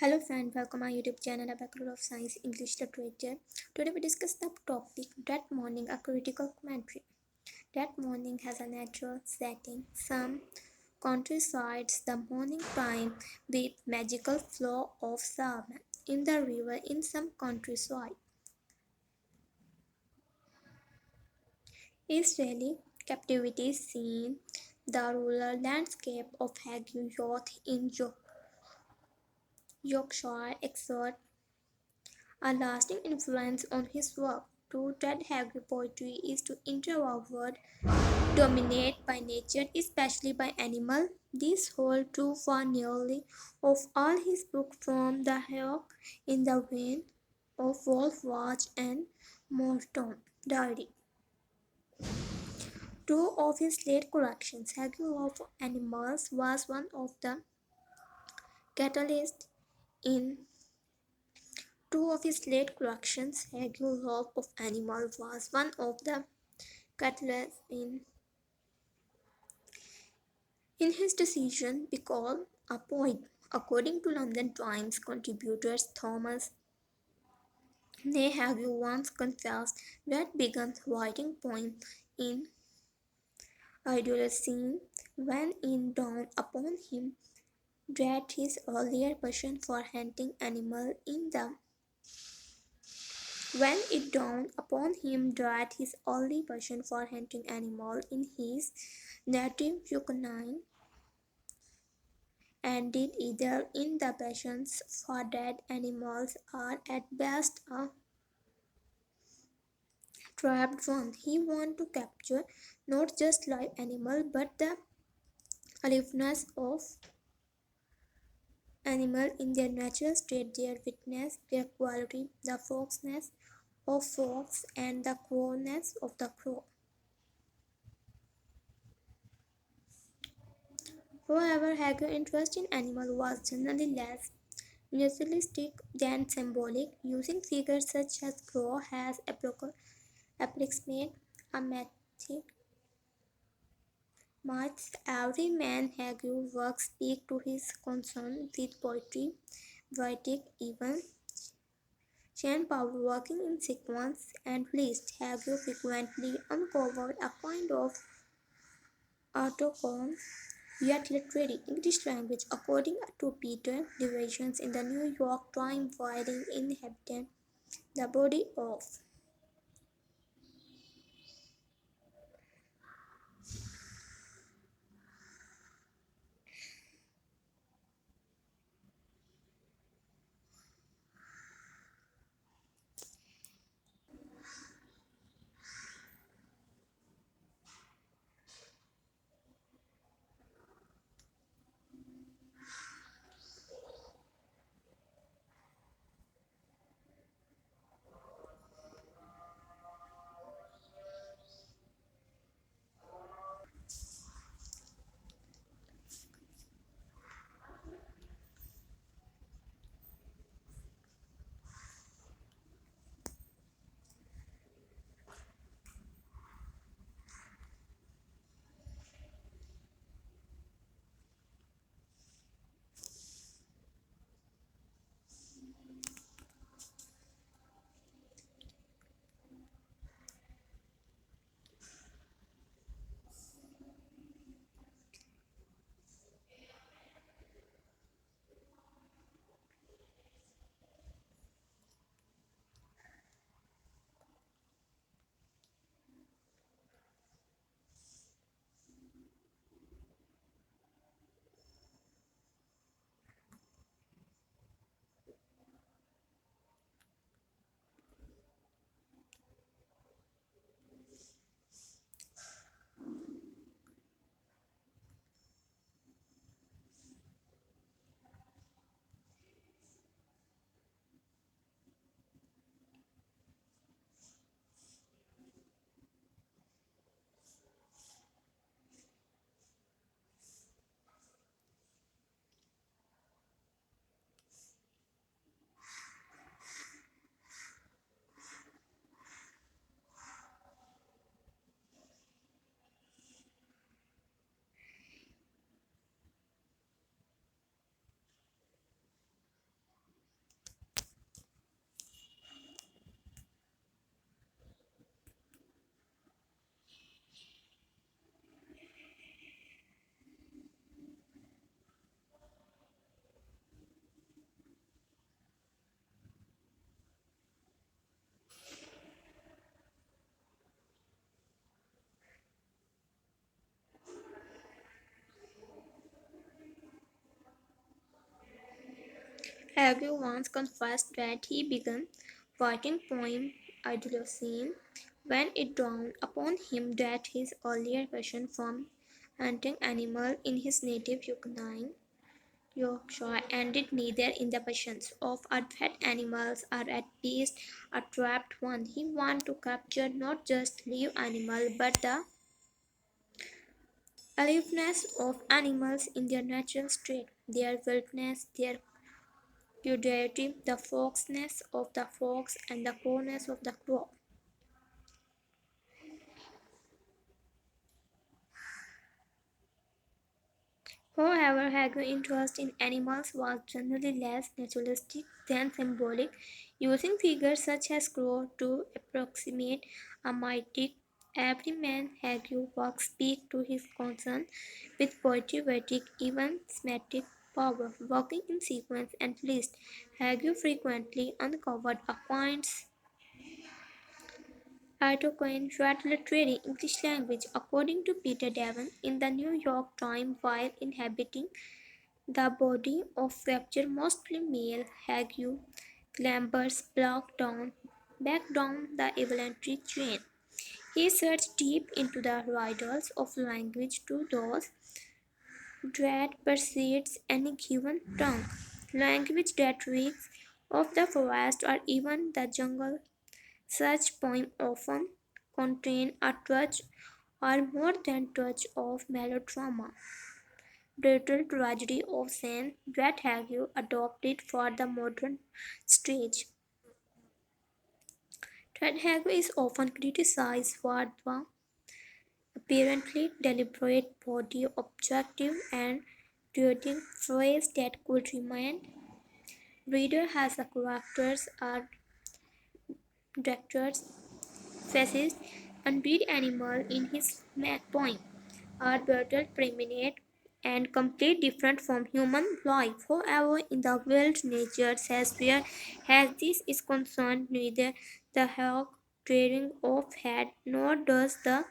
Hello friend, welcome our YouTube channel, A Bachelor of Science English Literature. Today we discuss the topic That Morning, a critical commentary. That morning has a natural setting. Some countrysides, the morning time with magical flow of salmon in the river in some countryside. Israeli captivity scene, the rural landscape of Hague youth in Yorkshire exert a lasting influence on his work. To read Hagrid poetry is to enter a world dominated by nature, especially by animals. This holds true for nearly of all his books from The Hawk in the Vein of Wolf Watch and Morton Diary. Two of his late collections, Hagrid Love of Animals was one of the catalysts in two of his late collections, Hagrid's Love of Animals was one of the catalysts in his decision to become a poet. According to London Times contributors Thomas Nay Hagrid once confessed that began writing poems in adolescence when it dawned upon him that his earlier passion for hunting animals in the When it dawned upon him that his only passion for hunting animals in his native Yukon ended either in the passions for dead animals or at best a trapped one. He wanted to capture not just live animals but the aliveness of animals in their natural state, their witness, their quality, the foxness of fox and the crowness of the crow. However, Hager's interest in animals was generally less naturalistic than symbolic, using figures such as crow as approximate a myth. Every man Hager's works speak to his concern with poetry, poetic even Shane Power working in sequence and list. Hager frequently uncovered a kind of autochthon yet literary English language, according to Peter Divisions in the New York Times, writing inhabitant the body of Agnew once confessed that he began writing poem Idolocene when it dawned upon him that his earlier passion for hunting animals in his native Yorkshire ended neither in the passions of a fed animals or at least a trapped one. He wanted to capture not just live animal but the aliveness of animals in their natural state, their wildness, their crudity, the foxness of the fox and the coolness of the crow. However, Hager's interest in animals was generally less naturalistic than symbolic, using figures such as crow to approximate a mythic everyman. Hager's works speak to his concern with poetic, even semantic power. Working in sequence and list, Hager frequently uncovered accounts Artocane read literary English language, according to Peter Devon in the New York Times while inhabiting the body of captured mostly male Hague clambers back down the evolutionary chain. He searched deep into the riddles of language to those that precedes any given tongue. Language that reeks of the forest or even the jungle. Such poems often contain a touch or more than touch of melodrama. Brutal tragedy of Saint that have you adopted for the modern stage. Treadhague is often criticized for the apparently deliberate body objective and creating phrase that could remind reader has the characters are directors faces and breed animal in his poem are battle primate and completely different from human life. However, in the wild nature as where as this is concerned, neither the hawk tearing off head nor does the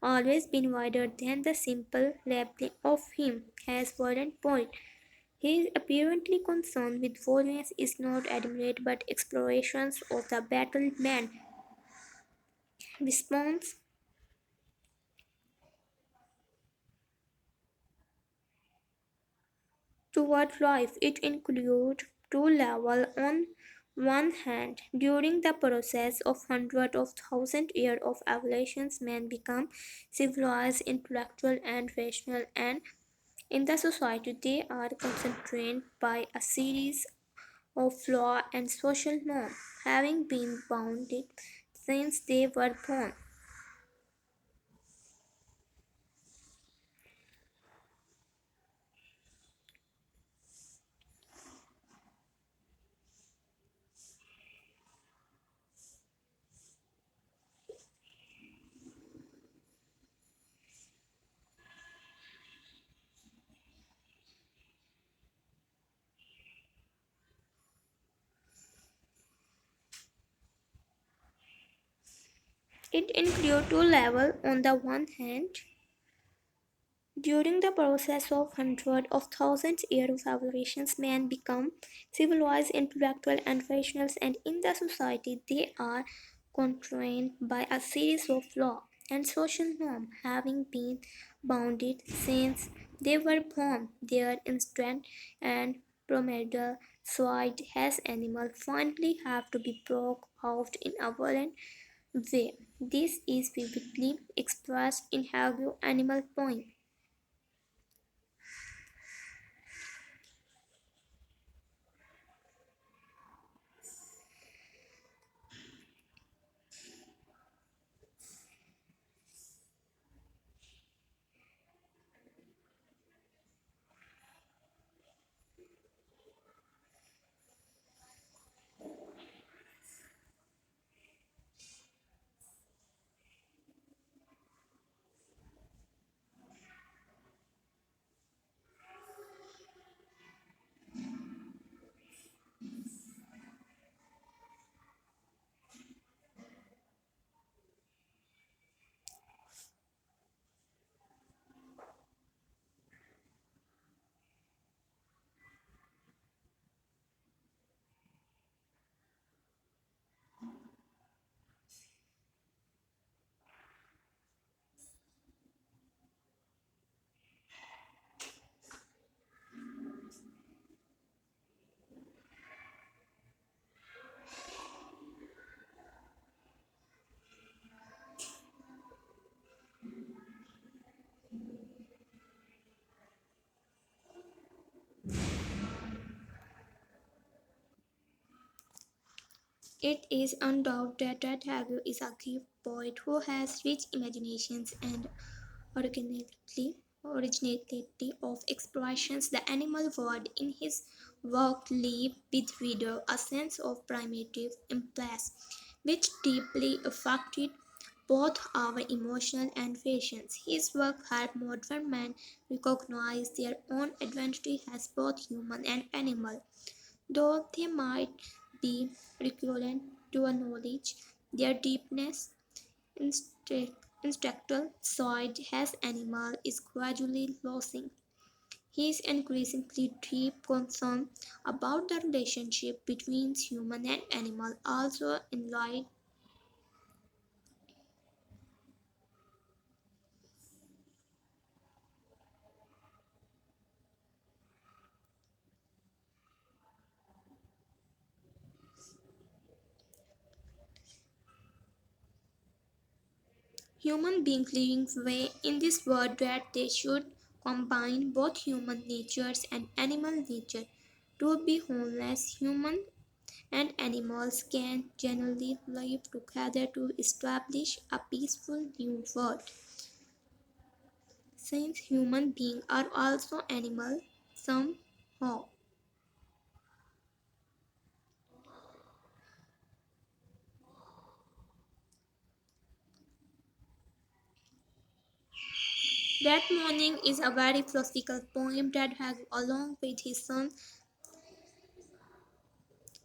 always been wider than the simple labeling of him as violent point. His apparently concern with violence is not admirate but explorations of the battle man response toward life. It includes two levels. On one hand, during the process of hundreds of thousands years of evolution, man become civilized, intellectual, and rational, and in the society they are constrained by a series of law and social norms, having been bounded since they were born. It includes two levels. On the one hand, during the process of hundreds of thousands years of evolution, men become civilized, intellectual, and rational, and in the society they are constrained by a series of law and social norms, having been bounded since they were born. Their instinct and primordial side as animals finally have to be broke out in a violent way. This is vividly expressed in Hague animal poem. It is undoubted that Hagu is a gifted poet who has rich imaginations and originality of expressions. The animal world in his work leave with reader a sense of primitive impulse, which deeply affected both our emotional and fashions. His work helped modern men recognize their own identity as both human and animal. Though they might be recurrent to a knowledge, their deepness instinctual side as animal is gradually losing. His increasingly deep concern about the relationship between human and animal also enlightened human beings living way in this world that they should combine both human natures and animal nature. To be honest, human and animals can generally live together to establish a peaceful new world. Since human beings are also animals somehow. That morning is a very philosophical poem that has, along with his son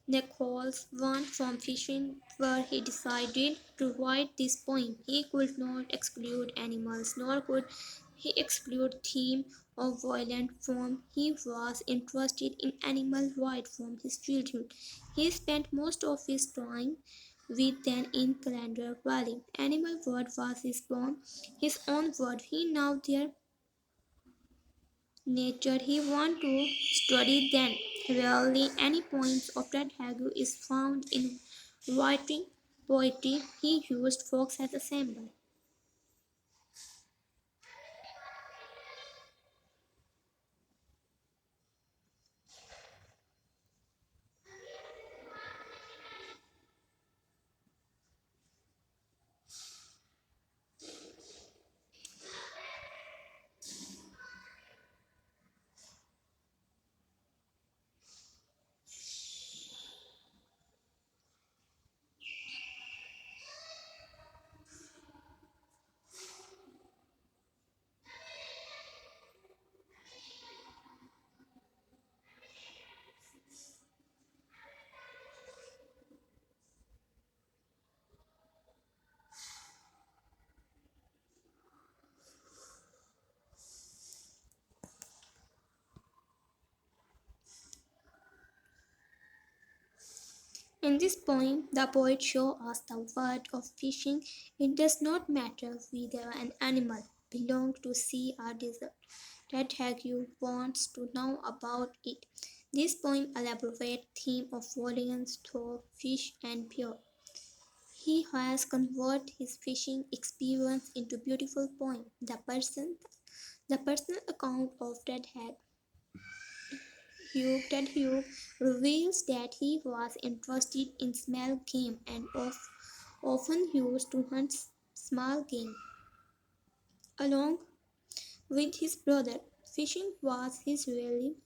Nichols, went from fishing where he decided to write this poem. He could not exclude animals, nor could he exclude theme of violent form. He was interested in animal rights from his childhood. He spent most of his time with them in Calendar Valley. Animal world was his own world. He now their nature he want to study then. Rarely any points of that Hagu is found in writing poetry. He used fox as a symbol. In this poem, the poet shows us the word of fishing. It does not matter whether an animal belongs to sea or desert. That Hagu wants to know about it. This poem elaborates theme of violence through fish and bear. He has converted his fishing experience into beautiful poem. The personal account of Ted Hugh reveals that he was interested in small game and often used to hunt small game along with his brother. Fishing was his really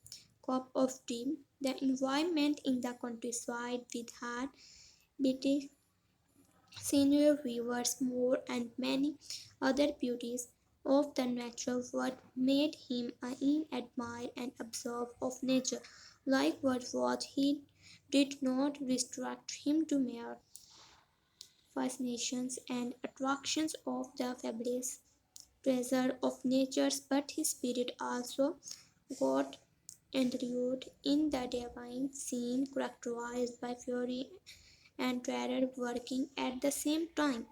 cup of tea. The environment in the countryside with hard beating senior rivers, moor, and many other beauties of the natural world made him an admire and observe of nature. Like what he did not restrict him to mere fascinations and attractions of the fabulous treasure of nature, but his spirit also got enthroned in the divine scene characterized by fury and terror working at the same time.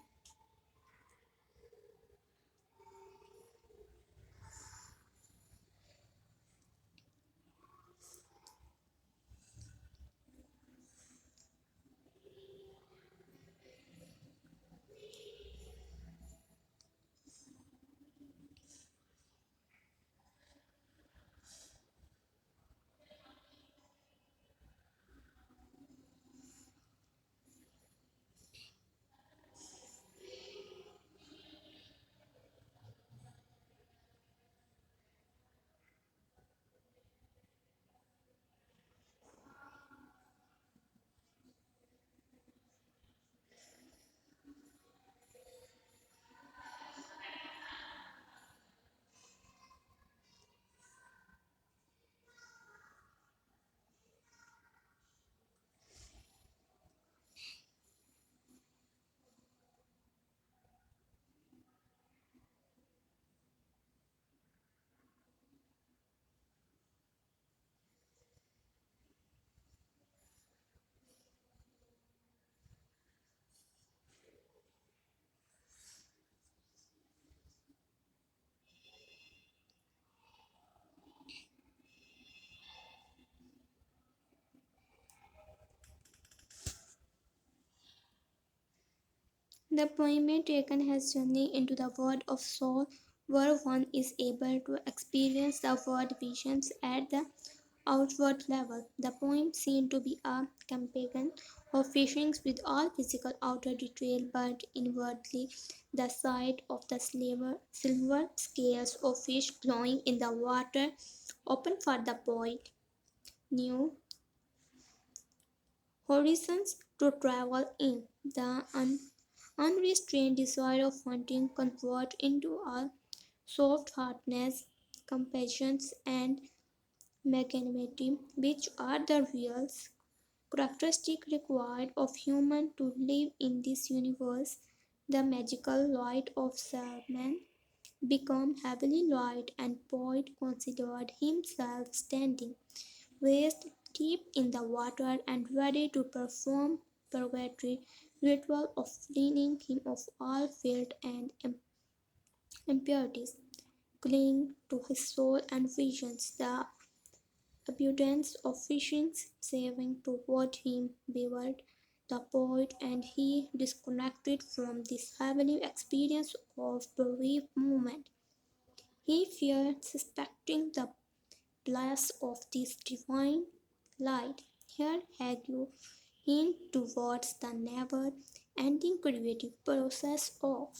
The poem taken has journey into the world of soul, where one is able to experience the world visions at the outward level. The poem seemed to be a companion of fishings with all physical outer detail, but inwardly the sight of the silver scales of fish glowing in the water opened for the poet new horizons to travel in. The unrestrained desire of hunting convert into a soft heartedness, compassion, and magnanimity, which are the real characteristics required of humans to live in this universe. The magical light of Salman became heavily light, and poet considered himself standing waist deep in the water and ready to perform purgatory ritual of cleaning him of all filth and impurities. Cling to his soul and visions, the abundance of fishing saving toward him bewildered the poet, and he disconnected from this heavenly experience of brief moment. He feared suspecting the blast of this divine light. Here Hagyu hint towards the never ending creative process of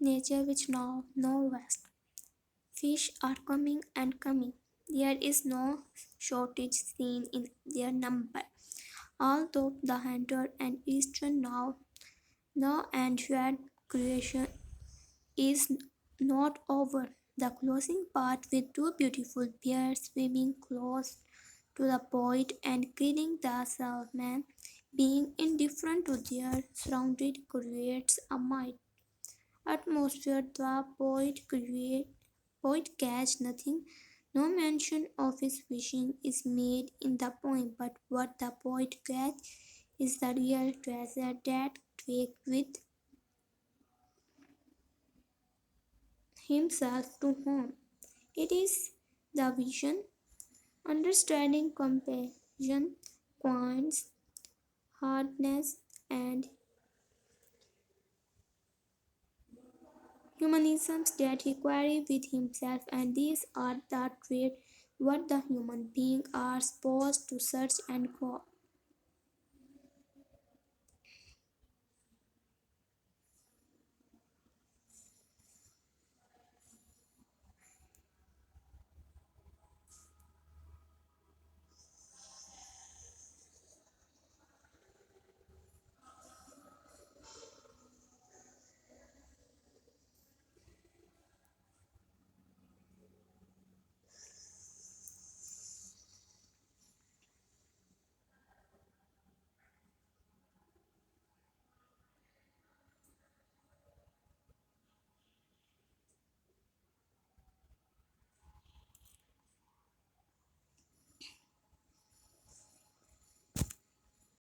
nature which now no rest. Fish are coming and coming. There is no shortage seen in their number. Although the hunter and eastern now and yet creation is not over. The closing part with two beautiful bears swimming close to the poet and killing the salmon, being indifferent to their surrounded creates a mild atmosphere. The poet catch nothing. No mention of his fishing is made in the poem, but what the poet catch is the real treasure that takes with himself to home. It is the vision, understanding, compassion, points, hardness, and humanism that he carries with himself, and these are the traits what the human being are supposed to search and